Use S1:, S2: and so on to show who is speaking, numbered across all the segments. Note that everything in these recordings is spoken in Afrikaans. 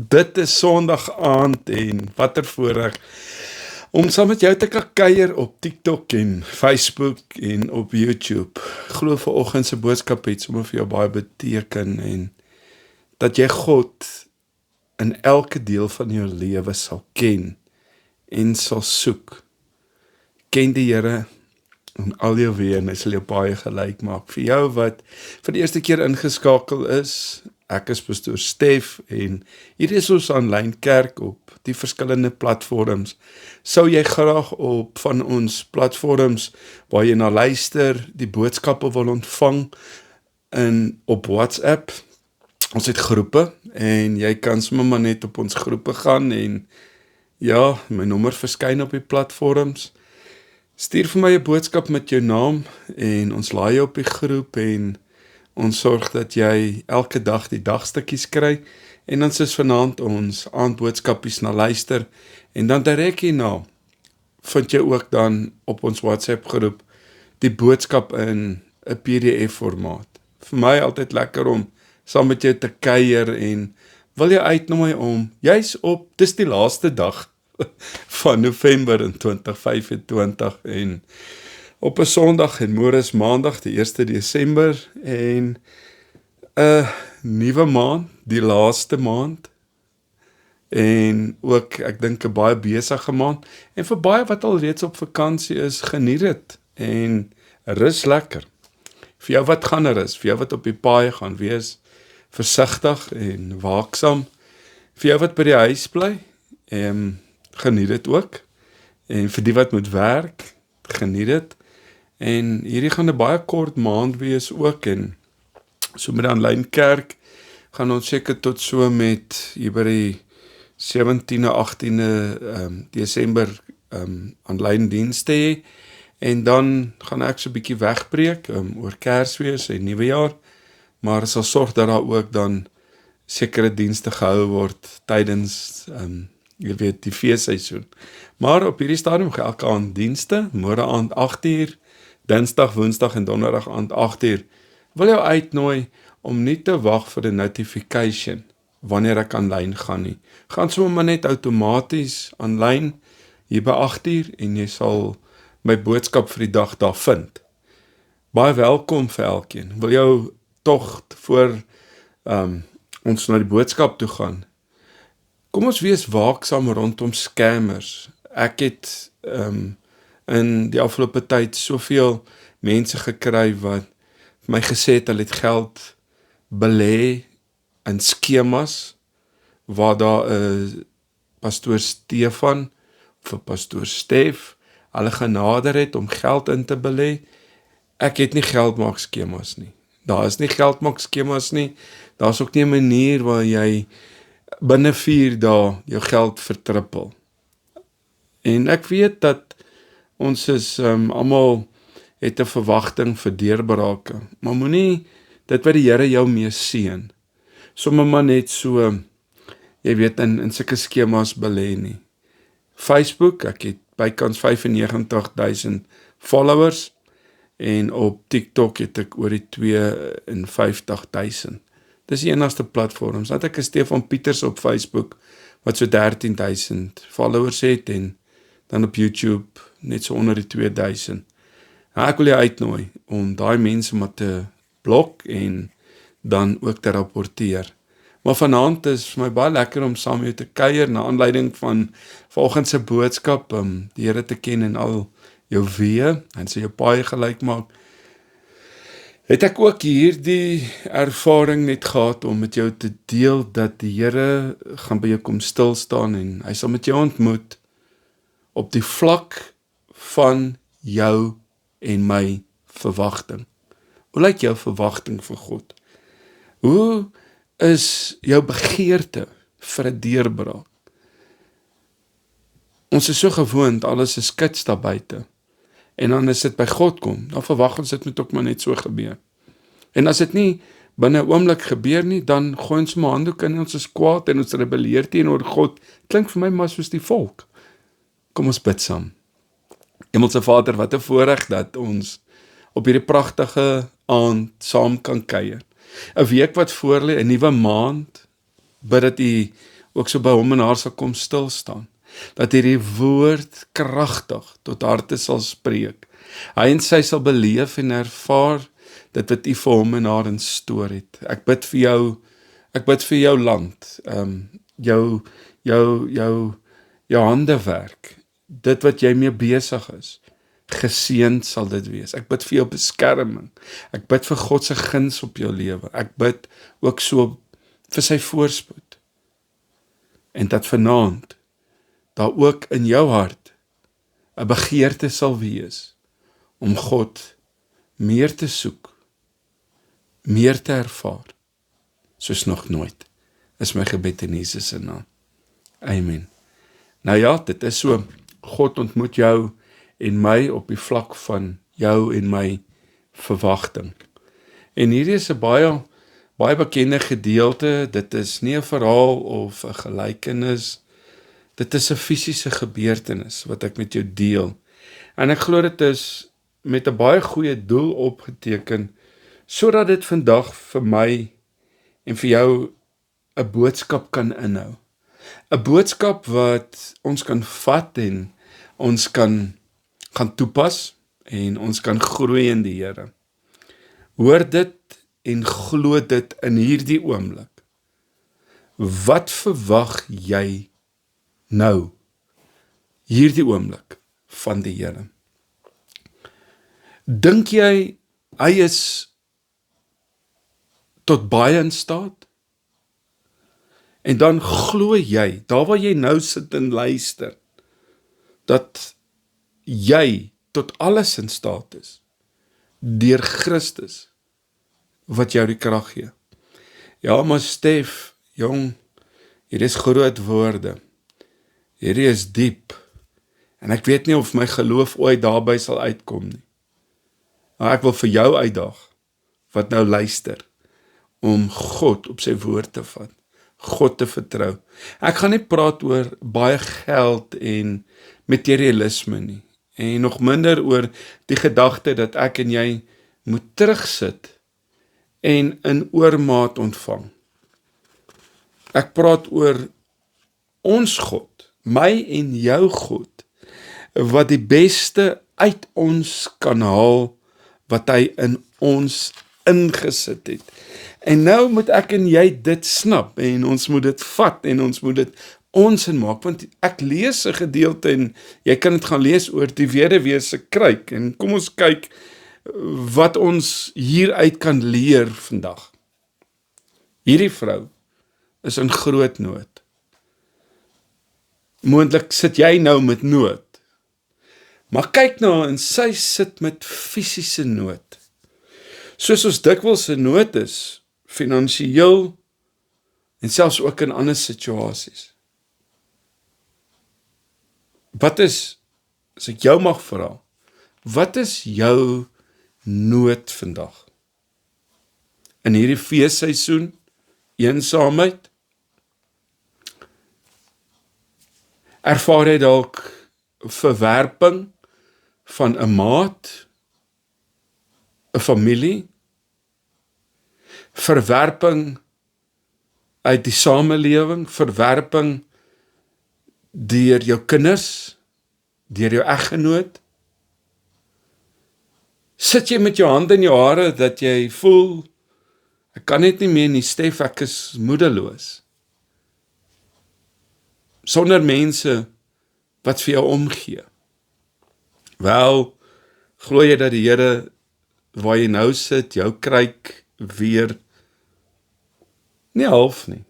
S1: Dit is Sondag aand en watter voorreg om saam met jou te kan kuier op TikTok en Facebook en op YouTube. Glo vanoggend se boodskap het sommer vir jou baie beteken en dat jy God in elke deel van jou lewe sal ken en sal soek. Ken die Here en al jou weë en hy sal jou baie gelyk maak. Vir jou wat vir die eerste keer ingeskakel is, ek is Pastoor Stef en hier is ons aanlyn kerk op die verskillende platforms. Sou jy graag op van ons platforms waar jy na luister, die boodskappe wil ontvang op WhatsApp. Ons het groepe en jy kan sommer maar net op ons groepe gaan en ja, my nommer verskyn op die platforms. Stuur vir my 'n boodskap met jou naam en ons laai jou op die groep en ons sorg dat jy elke dag die dagstukkies kry en dan is vanaand ons aandboodskapies na luister en dan direk hierna vind jy ook dan op ons WhatsApp groep die boodskap in 'n PDF formaat. Vir my altyd lekker om saam met jou te kuier en wil jy uitnooi om juis dis die laaste dag van November in 2025 en op 'n Sondag en môre is Maandag die 1 Desember en 'n nuwe maand, die laaste maand en ook ek dink 'n baie besige maand en vir baie wat al reeds op vakansie is, geniet dit en rus lekker. Vir jou wat gaan rus, vir jou wat op die paai gaan, wees versigtig en waaksaam. Vir jou wat by die huis bly, geniet dit ook. En vir die wat moet werk, geniet dit. En hierdie gaan 'n baie kort maand wees ook en so met die aanlyn kerk gaan ons seker tot so met hier by die 17de, 18de Desember aanlyn dienste hê. En dan gaan ek so 'n bietjie wegbreek oor Kersfees en Nuwejaar, maar sal sorg dat daar ook dan sekere dienste gehou word tydens jy weet die feesseisoen. Maar op hierdie stadium gaan elke aand dienste, môre aand 8uur, Dinsdag, Woensdag en Donderdag aand 8uur. Wil jou uitnooi om nie te wag vir 'n notification wanneer ek aanlyn gaan nie. Gaan sommer maar net outomaties aanlyn hier by 8uur en jy sal my boodskap vir die dag daar vind. Baie welkom vir elkeen. Wil jou tog voor ons na die boodskap toe gaan. Kom ons wees waaksaam rondom scammers. Ek het in die afgelope tyd soveel mense gekry wat my gesê het hulle het geld belê in skemas waar daar 'n Pastoor Stefan of 'n Pastoor Stef hulle genader het om geld in te belê. Ek het nie geldmaak skemas nie. Daar is nie geldmaak skemas nie. Daar is ook nie 'n manier waar jy binne 4 dae jou geld vertrippel. En ek weet dat ons is almal het 'n verwagting vir deurbrake, maar moenie dit wat die Here jou mee seën, sommer maar net so, jy weet in sulke skemas belê nie. Facebook, ek het bykans 95,000 followers en op TikTok het ek oor die 52,000. Dis die enigste platforms. Dat ek 'n Stefan Pieters op Facebook wat so 13,000 followers het en dan op YouTube net so onder die 2,000. Ek wil jou uitnooi om daai mense maar te blok en dan ook te rapporteer. Maar vanaand is vir my baie lekker om saam met jou te kuier na aanleiding van vanoggend se boodskap, die Here te ken in al jou weë en sy jou baie gelyk maak. Het ek ook hier die ervaring net gehad om met jou te deel dat die Here gaan by jou kom stil staan en hy sal met jou ontmoet op die vlak van jou en my verwagting. Hoe lyk jou verwagting vir God? Hoe is jou begeerte vir 'n deurbraak? Ons is so gewoond, alles is kits daar buite. En dan as dit by God kom, dan verwag ons dit moet ook maar net so gebeur. En as dit nie binne 'n oomblik gebeur nie, dan gooi ons maar handdoek in en ons is kwaad en ons rebelleer teenoor God. Klink vir my maar soos die volk. Kom ons bid saam. Hemelse Vader, wat 'n voorreg dat ons op hierdie pragtige aand saam kan kuier. 'n Week wat voorlê, 'n nuwe maand, bid dat U ook so by hom en haar sal kom stil staan, dat hierdie woord kragtig tot harte sal spreek. Hy en sy sal beleef en ervaar dit wat U vir hom en haar in stoor het. Ek bid vir jou land, jou handewerk, dit wat jy mee besig is, geseënd sal dit wees. Ek bid vir jou beskerming, ek bid vir God se guns op jou lewe, ek bid ook so vir sy voorspoed, en dat vanaand, daar ook in jou hart, 'n begeerte sal wees, om God meer te soek, meer te ervaar, soos nog nooit, is my gebed in Jesus se naam. Amen. Nou ja, dit is so, God ontmoet jou en my op die vlak van jou en my verwagting. En hierdie is 'n baie bekende gedeelte, dit is nie 'n verhaal of 'n gelykenis, dit is 'n fisiese gebeurtenis wat ek met jou deel. En ek glo dit is met 'n baie goeie doel opgeteken, sodat dit vandag vir my en vir jou 'n boodskap kan inhou. 'n Boodskap wat ons kan vat en ons kan toepas en ons kan groei in die Here. Hoor dit en glo dit in hierdie oomblik. Wat verwag jy nou, hierdie oomblik van die Here? Dink jy hy is tot baie in staat? En dan glo jy, daar waar jy nou sit en luister, dat jy tot alles in staat is, deur Christus, wat jou die krag gee. Ja, maar Stef, jong, hier is groot woorde, hierdie is diep, en ek weet nie of my geloof ooit daarby sal uitkom nie. Maar ek wil vir jou uitdaag, wat nou luister, om God op sy woord te vat, God te vertrou. Ek gaan nie praat oor baie geld en materialisme nie, en nog minder oor die gedagte dat ek en jy moet terugsit en in oormaat ontvang. Ek praat oor ons God, my en jou God, wat die beste uit ons kan haal, wat hy in ons ingesit het. En nou moet ek en jy dit snap, en ons moet dit vat, en ons moet dit ons in maak, want ek lees 'n gedeelte, en jy kan dit gaan lees oor die weduwee se kruik, en kom ons kyk, wat ons hieruit kan leer vandag. Hierdie vrou is in groot nood. Moontlik sit jy nou met nood, maar kyk nou, en sy sit met fisiese nood. Soos ons dikwels in nood is, finansiëel, en selfs ook in ander situasies. Wat is, as ek jou mag vra, wat is jou nood vandag? In hierdie feesseisoen, eensaamheid, ervaar jy dalk verwerping van 'n maat, 'n familie, verwerping uit die samelewing, verwerping deur jou kinders, deur jou eggenoot. Sit jy met jou hande in jou hare dat jy voel, ek kan net nie meer nie, Stef, ek is moedeloos. Sonder mense wat vir jou omgee. Wel, glo jy dat die Here, waar jy nou sit, jou kruik weer, nie half nie,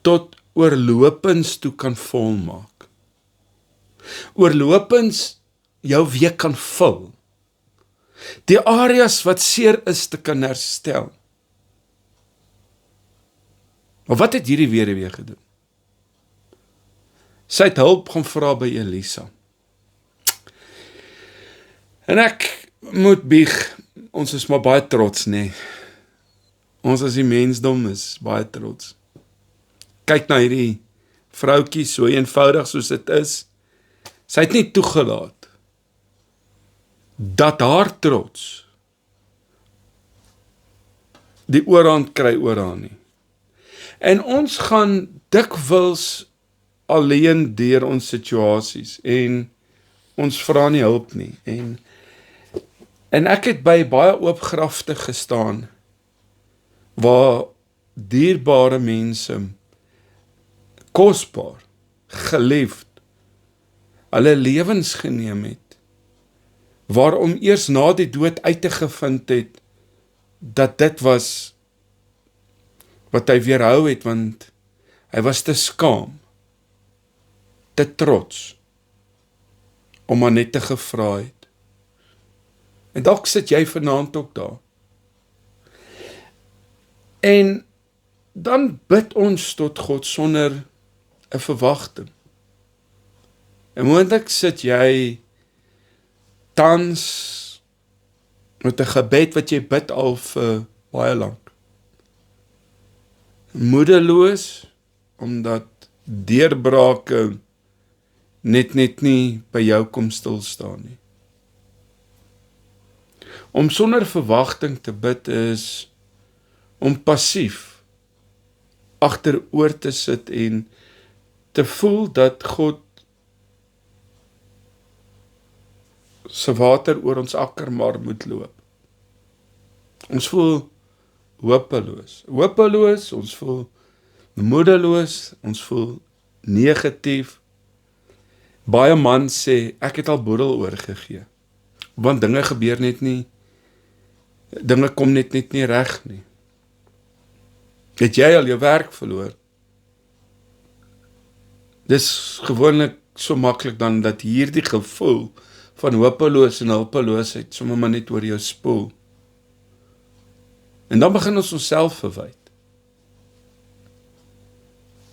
S1: tot oorlopends toe kan volmaak. Oorlopends jou weer kan vul. Die areas wat seer is te kan herstel. Maar wat het hierdie weduwee gedoen? Sy het hulp gaan vra by Elisa. En ek moet bieg, ons is maar baie trots, nee. Ons as die mensdom is baie trots. Kyk na hierdie vroukie, so eenvoudig soos dit is. Sy het nie toegelaat dat haar trots die oorhand kry oor haar nie. En ons gaan dikwels alleen deur ons situasies en ons vra nie hulp nie. En ek het by baie oop grafte gestaan waar dierbare mense, kosbaar, geliefd, hulle lewens geneem het, waarom eers na die dood uitgevind het, dat dit was wat hy weerhou het, want hy was te skaam, te trots, om maar net te gevra het. En dalk sit jy vanaand ook daar. En dan bid ons tot God sonder 'n verwagting. En moontlik sit jy tans met 'n gebed wat jy bid al vir baie lank. Moedeloos, omdat deurbrake net nie by jou kom stil staan nie. Om sonder verwagting te bid is om passief agteroor te sit en te voel dat God se water oor ons akker maar moet loop. Ons voel hopeloos, ons voel moedeloos, ons voel negatief. Baie man sê, ek het al boedel oorgegee, want dinge gebeur net nie, dinge kom net nie reg nie. Het jy al jou werk verloor? Dis gewoonlik so maklik dan dat hierdie gevoel van hopeloos en hulpeloosheid sommer maar net oor jou spoel. En dan begin ons onsself verwyd.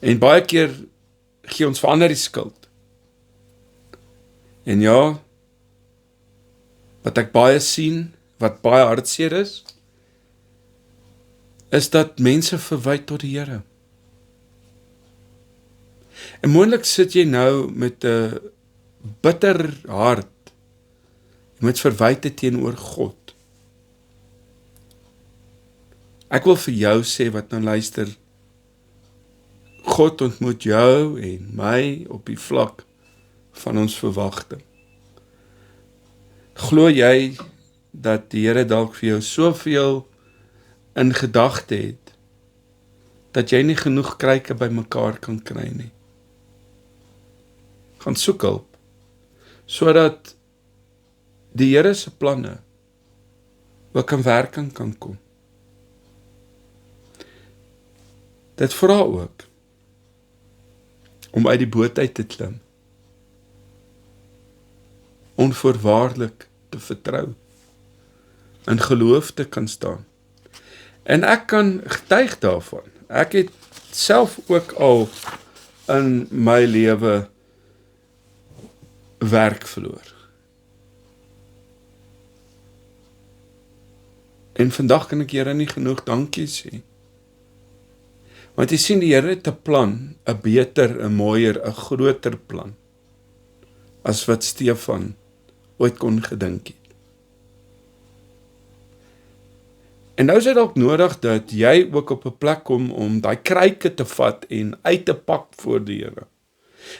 S1: En baie keer gee ons vir ander die skuld. En ja, wat ek baie sien, wat baie hartseer is dat mense verwyd tot die Here. En moontlik sit jy nou met 'n bitter hart, met verwyte teenoor God. Ek wil vir jou sê wat nou luister, God ontmoet jou en my op die vlak van ons verwagting. Glo jy dat die Here dalk vir jou soveel in gedagte het, dat jy nie genoeg kruike bymekaar kan kry nie? Gaan soek hulp, sodat die Here se planne ook in werking kan kom. Dit vra ook om uit die boot uit te klim, onvoorwaardelik te vertrou, in geloof te kan staan. En ek kan getuig daarvan. Ek het self ook al in my lewe werk verloor. En vandag kan ek Here nie genoeg dankie sê. Want jy sien, die Here het 'n plan, 'n beter, 'n mooier, 'n groter plan, as wat Stefan ooit kon gedink het. En nou is dit ook nodig dat jy ook op 'n plek kom om daai kruike te vat en uit te pak voor die Here.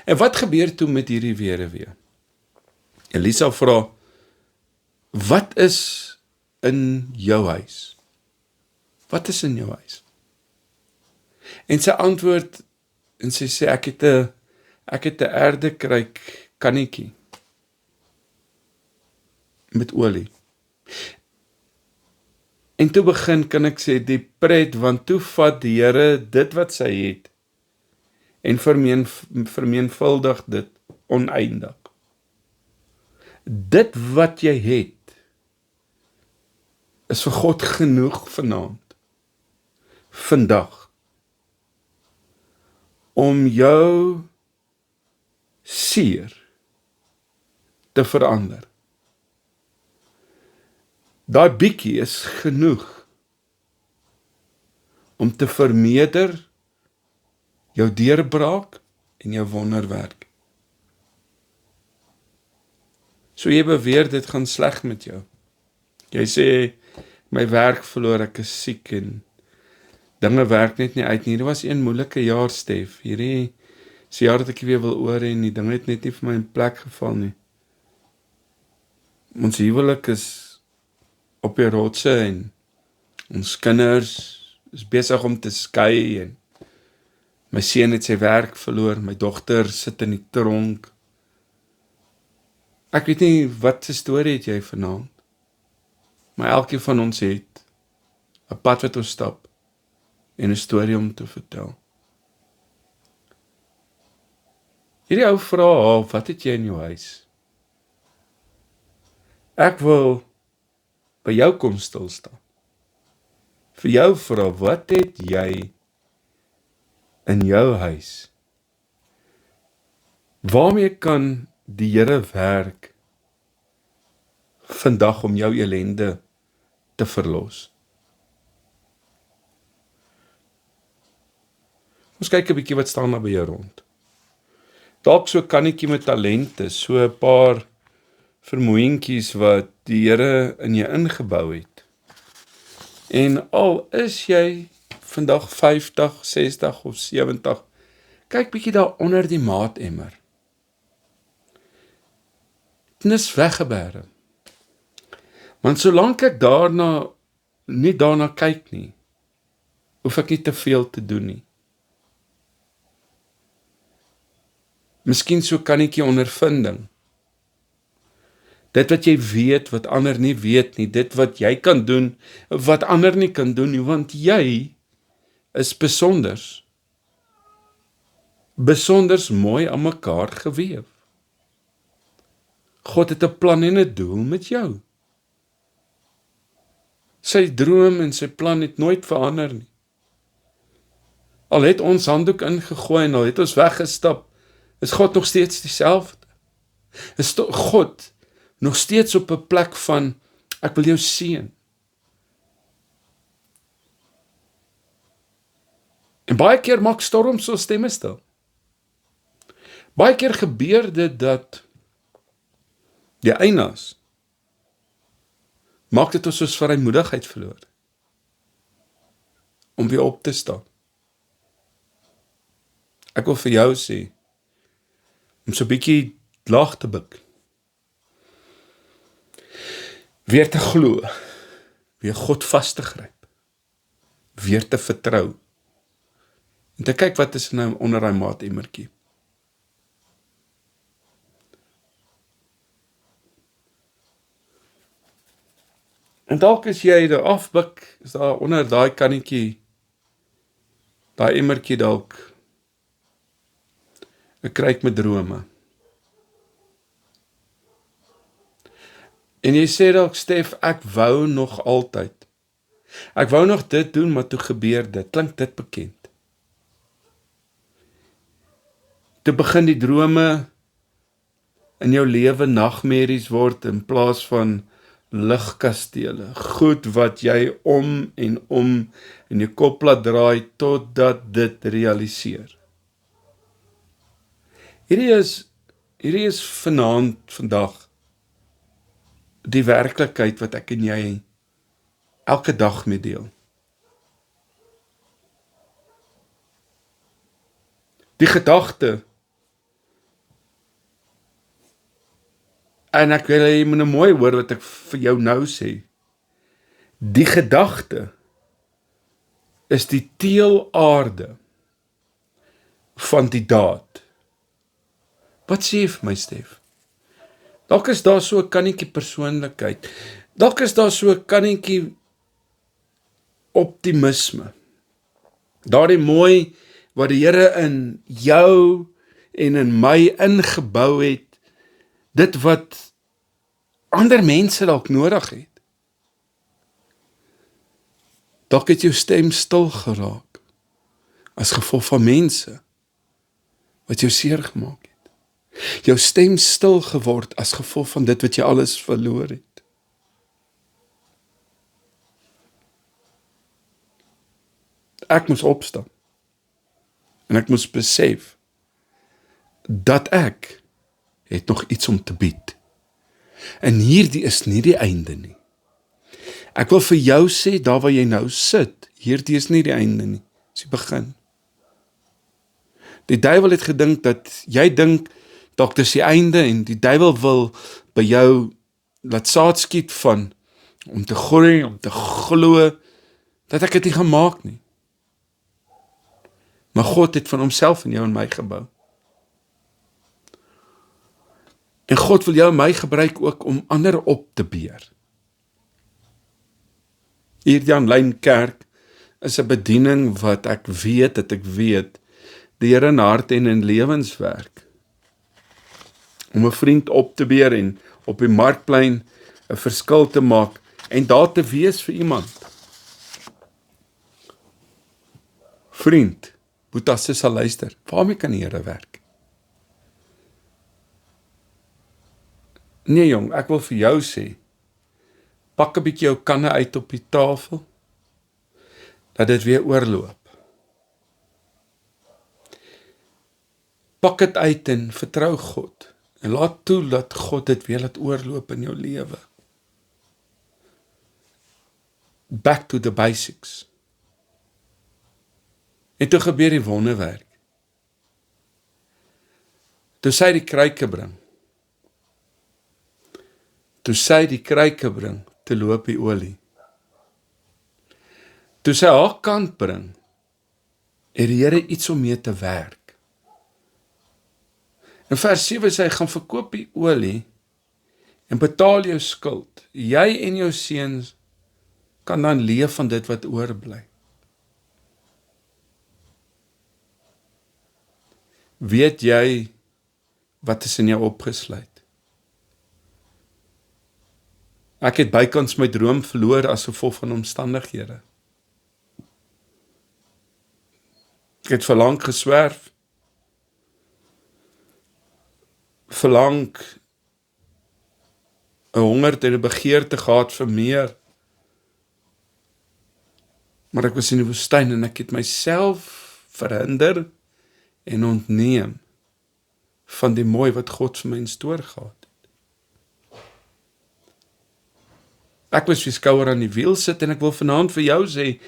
S1: En wat gebeur toe met hierdie weduwee? Elisa vra, wat is in jou huis? Wat is in jou huis? En sy antwoord, en sy sê, ek het 'n erdekruik kannetjie met olie. En toe begin, kan ek sê, die pret, want toe vat die Here dit wat sy het, en vermenvuldig dit oneindig. Dit wat jy het, is vir God genoeg vanaand, vandag, om jou seer te verander. Daai bietjie is genoeg om te vermeerder jou deurbraak en jou wonderwerk. So jy beweer dit gaan sleg met jou. Jy sê, my werk verloor, ek is siek en dinge werk net nie uit nie. Dit was een moeilike jaar, Stef. Hierdie is die jaar dat ek weer wil oor en die dinge het net nie vir my in plek geval nie. Ons huwelik is op die rotse en ons kinders is besig om te skei en my seun het sy werk verloor, my dogter sit in die tronk. Ek weet nie wat se storie het jy vanaand, maar elkeen van ons het 'n pad wat ons stap en 'n storie om te vertel. Hierdie ou vra, wat het jy in jou huis? Ek wil by jou kom stil staan. Vir jou vra, wat het jy in jou huis? Waarmee kan die Here werk vandag om jou ellende te verlos? Ons kyk 'n bietjie wat staan daar by jou rond. Dalk so 'n kannetjie met talente, so 'n paar vermoëntjies wat die Here in jou ingebou het. En al is jy vandag 50, 60 of 70, kyk bietjie daar onder die maatemmer. Dit is weggebêre. Want solank ek nie daarna kyk nie, hoef ek nie te veel te doen nie. Miskien so kannetjie ondervinding. Dit wat jy weet, wat ander nie weet nie, dit wat jy kan doen, wat ander nie kan doen nie, want jy is besonders mooi aan mekaar gewewe. God het 'n plan en 'n doel met jou. Sy droom en sy plan het nooit verander nie. Al het ons handdoek ingegooi en al het ons weggestap, is God nog steeds dieselfde. Is God nog steeds op 'n plek van, ek wil jou seën. En baie keer maak storms so stemme stil. Baie keer gebeur dit dat die eienaars maak dit ons soos vrymoedigheid verloor om weer op te staan. Ek wil vir jou sê, om so 'n bietjie laag te buig, weer te glo, weer God vas te gryp, weer te vertrou, en te kyk wat is nou onder hy maatemmertjie. En dalk is jy daar afbuk, is daar onder daai kannetjie, daai emmertjie dalk 'n kruik met drome. En jy sê dalk, Stef, ek wou nog altyd. Ek wou nog dit doen, maar toe gebeur dit. Klink dit bekend? Toe begin die drome in jou lewe nagmerries word in plaas van ligkastele. Goed wat jy om en om in jou kop laat draai totdat dit realiseer. Hierdie is vandag die werklikheid wat ek en jy elke dag mee deel. Die gedagte, en ek wil jy moet mooi hoor wat ek vir jou nou sê, die gedagte is die teelaarde van die daad. Wat sê jy vir my, Stef? Dalk is daar so 'n kannetjie persoonlikheid. Dalk is daar so 'n kannetjie optimisme. Daardie mooi wat die Here in jou en in my ingebou het, dit wat ander mense dalk nodig het. Dalk het jou stem stil geraak as gevolg van mense wat jou seer gemaak het. Jou stem stil geword as gevolg van dit wat jy alles verloor het. Ek moes opstaan. En ek moes besef dat ek het nog iets om te bied. En hierdie is nie die einde nie. Ek wil vir jou sê, daar waar jy nou sit, hierdie is nie die einde nie, dis die begin. Die duiwel het gedink dat jy dink, dalk dis die einde, en die duiwel wil by jou laat saad skiet van, om te groei, om te glo, dat ek het nie gemaak nie. Maar God het van homself in jou en my gebou. En God wil jou en my gebruik ook om ander op te beer. Hier die aanlyn kerk is 'n bediening wat ek weet, die Here in harte en in lewens werk. Om 'n vriend op te beer en op die markplein 'n verskil te maak en daar te wees vir iemand. Vriend, Boetasse sal luister, waarmee kan die Here werk? Nee jong, ek wil vir jou sê, pak 'n bietjie jou kanne uit op die tafel, dat dit weer oorloop. Pak dit uit en vertrou God, en laat toe dat God dit weer laat oorloop in jou lewe. Back to the basics. En toe gebeur die wonderwerk. Toe sy die kruike bring, te loop die olie. Toe sy haar kant bring, het die Here iets om mee te werk. In vers 7 sê hy, gaan verkoop die olie en betaal jou skuld. Jy en jou seuns kan dan leef van dit wat oorbly. Weet jy wat is in jou opgesluit? Ek het bykans my droom verloor as gevolg van omstandighede. Ek het verlang geswerf, verlang 'n honger en 'n begeerte gehad vir meer. Maar ek was in die woestyn en ek het myself verhinder en ontneem van die mooi wat God vir my in stoor gehad het. Ek was weer skouer aan die wiel sit en ek wil vanaand vir jou sê,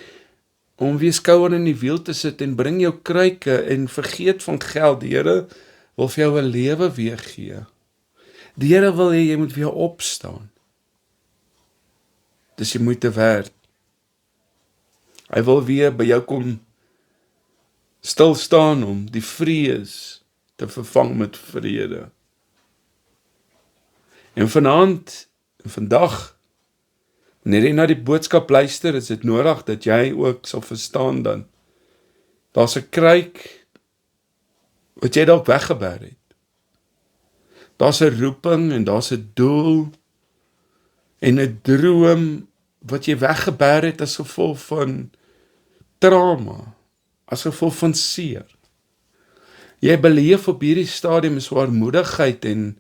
S1: om weer skouer aan die wiel te sit en bring jou kruike en vergeet van geld. Die Here wil vir jou 'n lewe weer gee. Die Here wil hê jy moet weer opstaan. Dis die moeite werd. Hy wil weer by jou kom stil staan om die vrees te vervang met vrede. En vanaand, en vandag, wanneer jy na die boodskap luister, is dit nodig dat jy ook sal verstaan dan. Daar's 'n kruik wat jy dalk weggeberg het. Daar's 'n roeping en daar's 'n doel en 'n droom wat jy weggeberg het as gevolg van trauma, as gevolg van seer. Jy beleef op hierdie stadium swaarmoedigheid en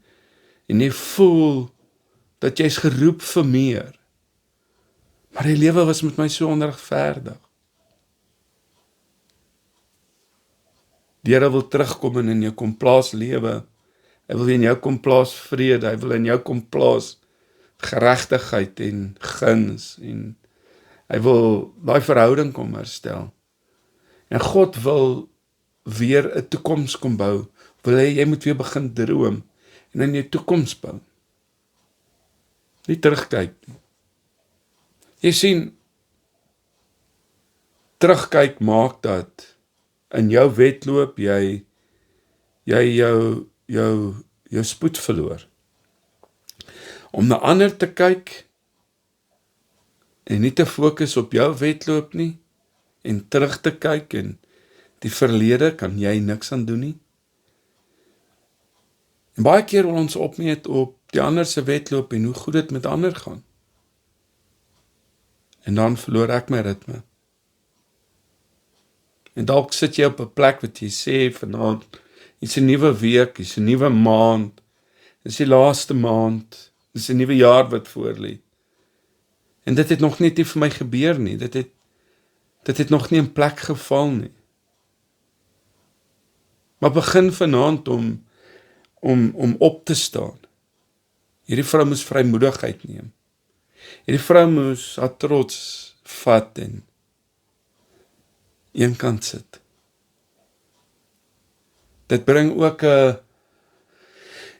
S1: jy voel dat jy's geroep vir meer. Maar die lewe was met my so onregverdig. Die Here wil terugkom en in jou kom plaas lewe. Hy wil in jou kom plaas vrede. Hy wil in jou kom plaas geregtigheid en guns. En hy wil daai verhouding kom herstel. En God wil weer 'n toekoms kom bou. Wil hy, jy moet weer begin droom en in jou toekoms bou. Nie terugkyk nie. Jy sien, terugkyk maak dat in jou wedloop jy jou spoed verloor. Om na ander te kyk en nie te fokus op jou wedloop nie en terug te kyk en die verlede kan jy niks aan doen nie. En baie keer wil ons opmeet op die ander se wedloop en hoe goed dit met ander gaan. En dan verloor ek my ritme. En dalk sit jy op 'n plek wat jy sê vanaand, dis 'n nuwe week, dis 'n nuwe maand, dis die laaste maand, dis 'n nuwe jaar wat voorlê. En dit het nog net nie vir my gebeur nie, dit het nog nie in plek geval nie. Maar begin vanaand om op te staan. Hierdie vrou moes vrymoedigheid neem. Hierdie vrou moes haar trots vat en een kant sit. Dit bring ook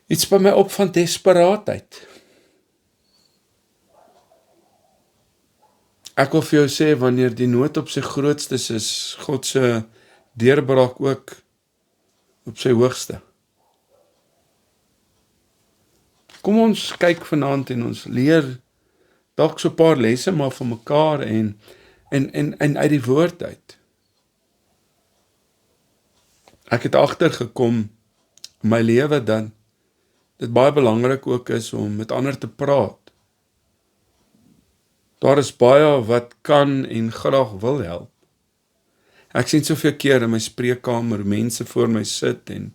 S1: iets by my op van desperaatheid. Ek wil vir jou sê, wanneer die nood op sy grootstes is, God se deurbraak ook op sy hoogste. Kom ons kyk vanaand en ons leer dalk so 'n paar lesse maar van mekaar en uit die woord uit. Ek het agtergekom in my lewe dat dit baie belangrik ook is om met ander te praat. Daar is baie wat kan en graag wil help. Ek sien soveel keer in my spreekkamer mense voor my sit en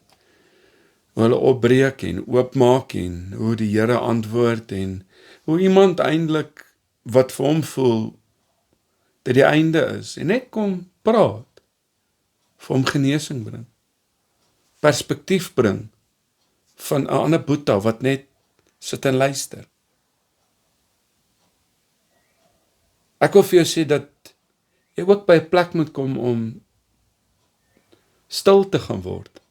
S1: hoe hulle opbreek en oopmaak en hoe die Here antwoord en hoe iemand eintlik wat vir hom voel dat die einde is en net kom praat, vir hom genesing bring, perspektief bring van 'n ander boeta wat net sit en luister. Ek wil vir jou sê dat jy ook by 'n plek moet kom om stil te gaan word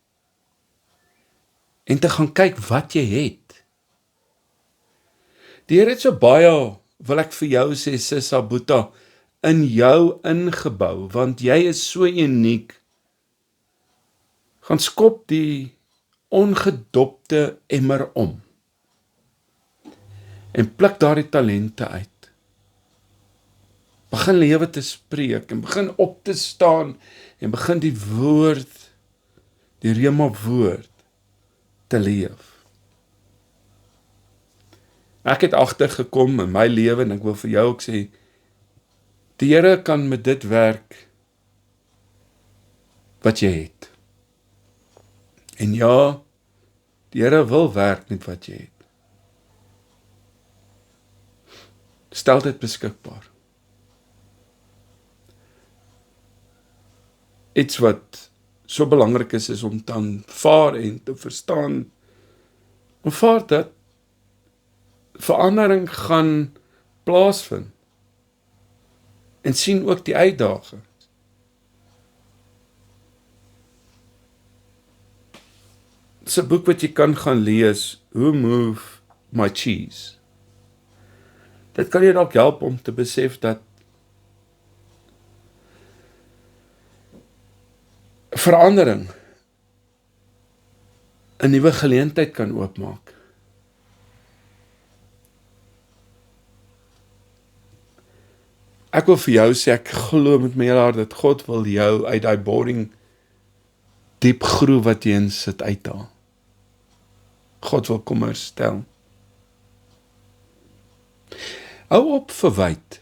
S1: en te gaan kyk wat jy het. Die Here het so baie, wil ek vir jou sê, Sissa Boeta, in jou ingebou, want jy is so uniek. Gaan skop die ongedopte emmer om en pluk daardie talente uit. Begin lewe te spreek en begin op te staan en begin die woord, die rema woord te leef. Ek het agtergekom in my lewe en ek wil vir jou ook sê, die Here kan met dit werk wat jy het. En ja, die Here wil werk met wat jy het. Stel dit beskikbaar. Iets wat so belangrik is om te aanvaar en te verstaan, aanvaar dat verandering gaan plaasvind en sien ook die uitdaging. Dis 'n boek wat jy kan gaan lees, Who Moved My Cheese. Dit kan jou dalk help om te besef dat verandering 'n nuwe geleentheid kan oopmaak. Ek wil vir jou sê, ek glo met my hele hart dat God wil jou uit daai boring diep groef wat jy in sit uithaal. God wil kom herstel. Hou op verwyd.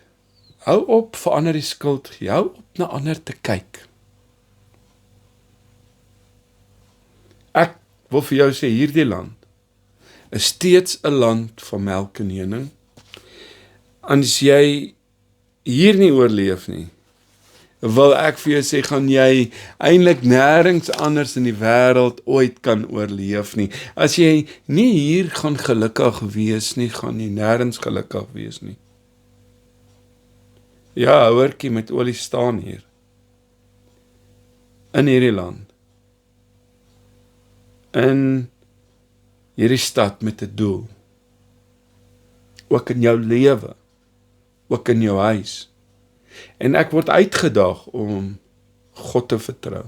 S1: Hou op vir ander die skuld gee. Hou op na ander te kyk. Ek wil vir jou sê, hierdie land is steeds 'n land van melk en honing. As jy hier nie oorleef nie, wil ek vir jou sê, gaan jy eintlik nêrens anders in die wêreld ooit kan oorleef nie. As jy nie hier gaan gelukkig wees nie, gaan jy nêrens gelukkig wees nie. Ja, 'n houertjie met olie staan hier, in hierdie land, in hierdie stad met 'n doel, ook in jou lewe, ook in jou huis. En ek word uitgedaag om God te vertrou.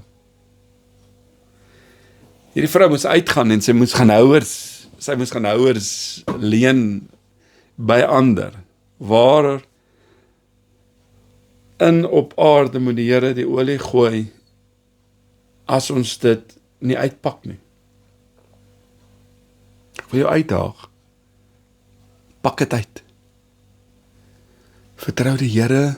S1: Hierdie vrou moes uitgaan en sy moes gaan houers leen by ander. Waar in op aarde moet die Here die olie gooi as ons dit nie uitpak nie. Ek wil jou uitdaag. Pak dit uit. Vertrou die Here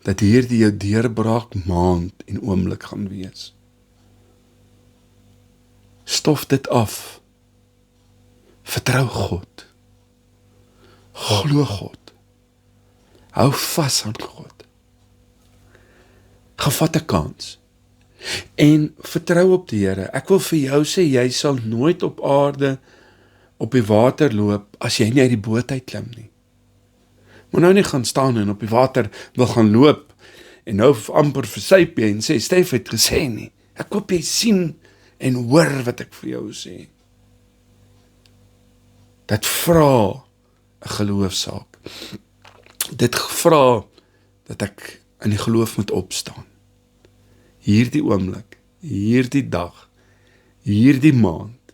S1: dat hierdie jou deurbraak maand en oomblik gaan wees. Stof dit af. Vertrou God. Glo God. Hou vas aan God. Gevat 'n kans. En vertrou op die Here. Ek wil vir jou sê, jy sal nooit op aarde op die water loop as jy nie uit die boot uitklim nie. Moet nou nie gaan staan en op die water wil gaan loop en nou amper versuip jy en sê, Stef het gesê nie. Ek hoop jy sien en hoor wat ek vir jou sê. Dit vra 'n geloofsaak. Dit vra dat ek in die geloof moet opstaan. Hierdie oomblik, hierdie dag, hierdie maand,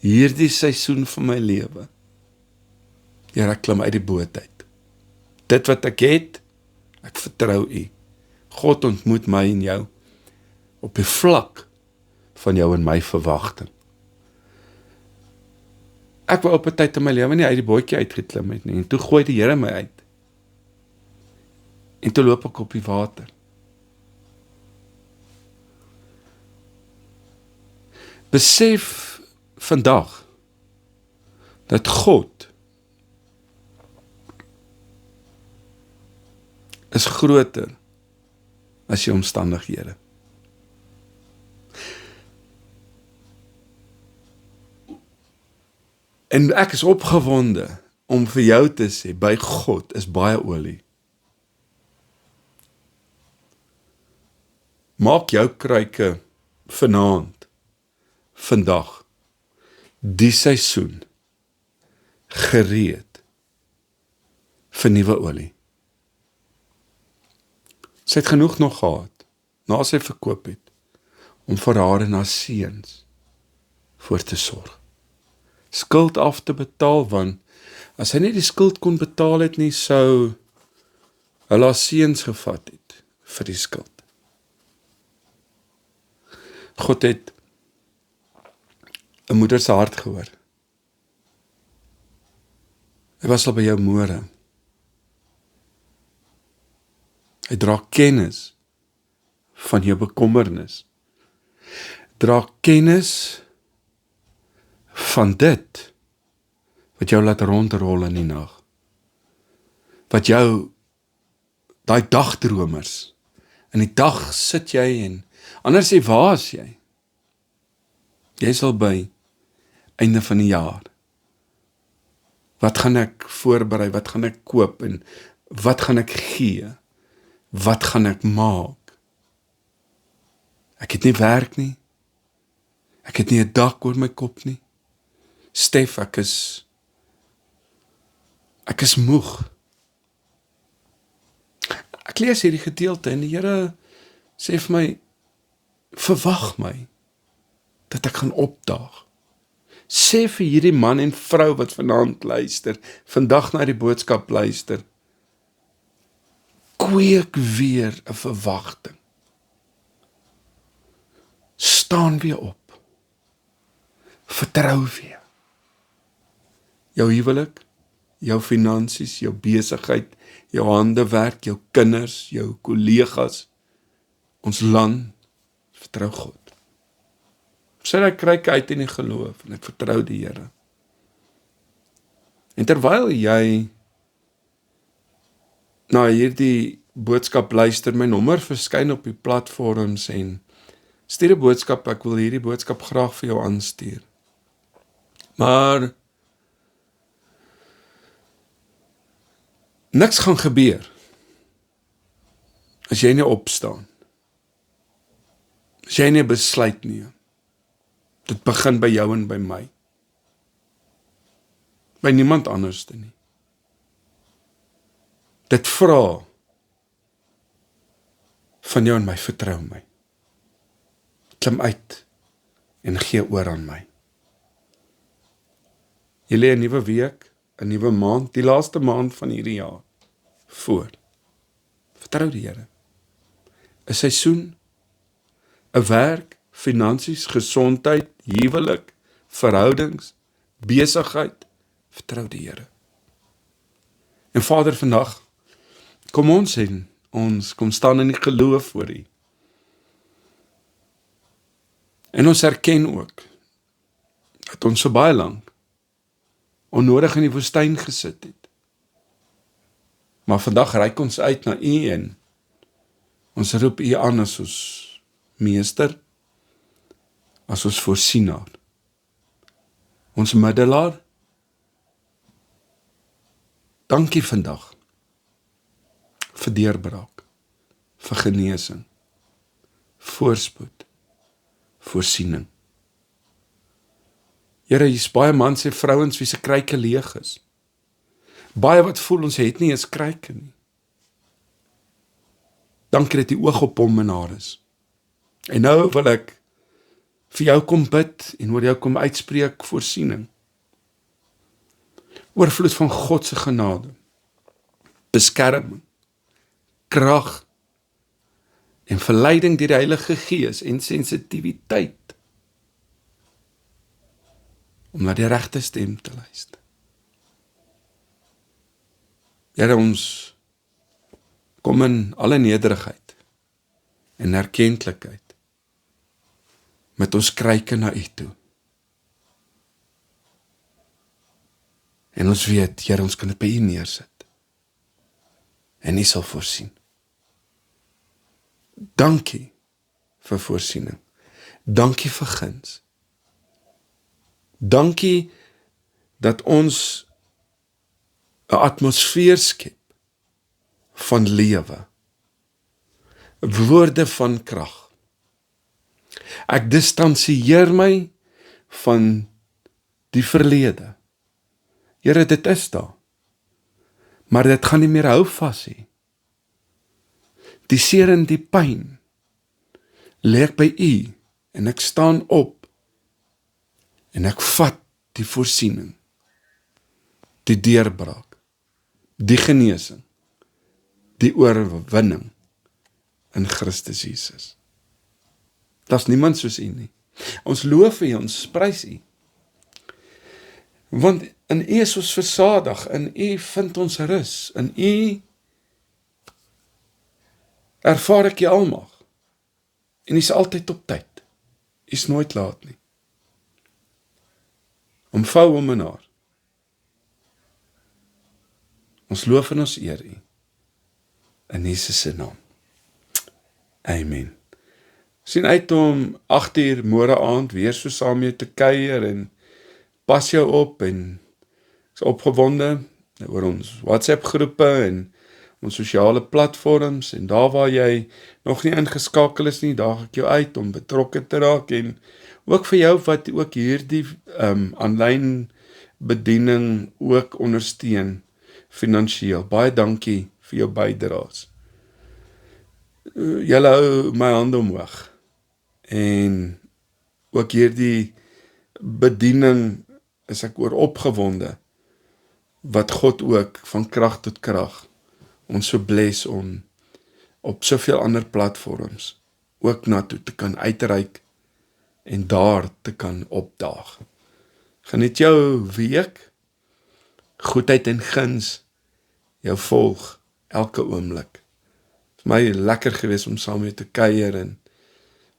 S1: hierdie seisoen van my lewe. Here, ek klim uit die boot uit. Dit wat ek het, ek vertrou U. God ontmoet my en jou op die vlak van jou en my verwagting. Ek wou op 'n tyd in my lewe nie uit die bootjie uitgeklim het nie, en toe gooi die Here my uit. En toe loop ek op die water. Besef vandag dat God is groter as jou omstandighede. En ek is opgewonde om vir jou te sê, by God is baie olie. Maak jou kruike vanaand, vandag, die seisoen, gereed vir nuwe olie. Sy het genoeg nog gehad, na sy verkoop het, om vir haar en haar seuns voor te sorg. Skuld af te betaal, want as hy nie die skuld kon betaal het nie, sou hulle haar seuns gevat het vir die skuld. God het 'n moeder se hart gehoor. Hy was al by jou môre. Hy dra kennis van jou bekommernis. Dra kennis van dit wat jou laat rondrol in die nag. Wat jou, daai dagdromers, in die dag sit jy en anders sê, waar is jy? Jy sal by einde van die jaar. Wat gaan ek voorberei? Wat gaan ek koop? En wat gaan ek gee? Wat gaan ek maak? Ek het nie werk nie. Ek het nie 'n dak oor my kop nie. Stef, ek is moeg. Ek lees hierdie gedeelte en die Here sê vir my, verwag my, dat ek gaan opdaag. Sê vir hierdie man en vrou wat vanaand luister, vandag na die boodskap luister, kweek weer 'n verwagting. Staan weer op. Vertrou weer. Jou huwelik, jou finansies, jou besigheid, jou handewerk, jou kinders, jou kollegas, ons land, vertrou God. Sit ek kruike uit in die geloof en ek vertrou die Here. En terwyl jy na hierdie boodskap luister, my nommer verskyn op die platforms en stuur 'n boodskap, ek wil hierdie boodskap graag vir jou aanstuur. Maar niks gaan gebeur as jy nie opstaan. As jy nie besluit neem. Dit begin by jou en by my. By niemand anderste nie. Dit vra van jou en my, vertrou my. Klim uit en gee oor aan my. Jy lê 'n nuwe week, 'n nuwe maand, die laaste maand van hierdie jaar voor. Vertrou die Here. 'n Seisoen, 'n werk, finansies, gesondheid, huwelik, verhoudings, besigheid, vertrou die Here. En Vader, vandag kom ons en ons kom staan in die geloof voor U. En ons erken ook dat ons so baie lank onnodig in die woestyn gesit het. Maar vandag reik ons uit na U en ons roep U aan as ons meester, as ons voorsienaar, ons middelaar. Dankie vandag vir deurbraak, vir genesing, voorspoed, voorsiening. Here, hier's baie mans en vrouens wie se kruike leeg is. Baie wat voel ons het nie eens kruike nie. Dankie dat die oog op hom en haar is. En nou wil ek vir jou kom bid en oor jou kom uitspreek voorsiening. Oorvloed van God se genade, beskerming, krag en verleiding deur die Heilige Gees en sensitiwiteit om na die regte stem te luister. Here, ons kom in alle nederigheid en erkentlikheid met ons kruike na U toe. En ons weet, Here, ons kan dit by U neersit. En U sal voorsien. Dankie vir voorsiening. Dankie vir guns. Dankie dat ons 'n atmosfeer skep van lewe. Woorde van krag. Ek distansieer my van die verlede. Here, dit is daar. Maar dit gaan nie meer hou vas nie. Die seer en die pyn lê ek by U en ek staan op en ek vat die voorsiening, die deurbraak, die genesing, die oorwinning in Christus Jesus. Daar's niemand soos U nie. Ons loof U, ons prys U. Want in U is ons versadig, in U vind ons rus, in U ervaar ek U almag. En U is altyd op tyd. U is nooit laat nie. Omvou hom en haar. Ons loof en ons eer U. In Jesus se naam. Amen. Sien uit om 8:00 môre aand weer so saam mee te kuier en pas jou op en ek is opgewonde oor ons WhatsApp groepe en ons sosiale platforms en daar waar jy nog nie ingeskakel is nie, daag ek jou uit om betrokke te raak en ook vir jou wat ook hierdie aanlyn bediening ook ondersteun finansiëel. Baie dankie vir jou bydraes. Julle hou my hande omhoog en ook hierdie bediening is ek oor opgewonde wat God ook van krag tot krag ons so bless om op soveel ander platforms ook na toe te kan uitreik en daar te kan opdaag. Geniet jou week, goedheid en guns jou volg elke oomblik. Vir my lekker gewees om saam met te kuier en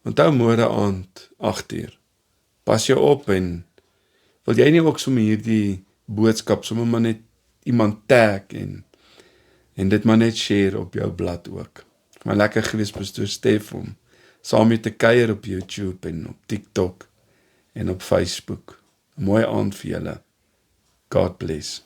S1: onthou môre aand 8:00. Pas jou op en wil jy nie ook sommer hierdie boodskap sommer maar net iemand tag en dit maar net share op jou blad ook. Maar lekker gewees Pastoor Stef om saam met te kuier op YouTube en op TikTok en op Facebook. 'n Mooi aand vir julle. God bless.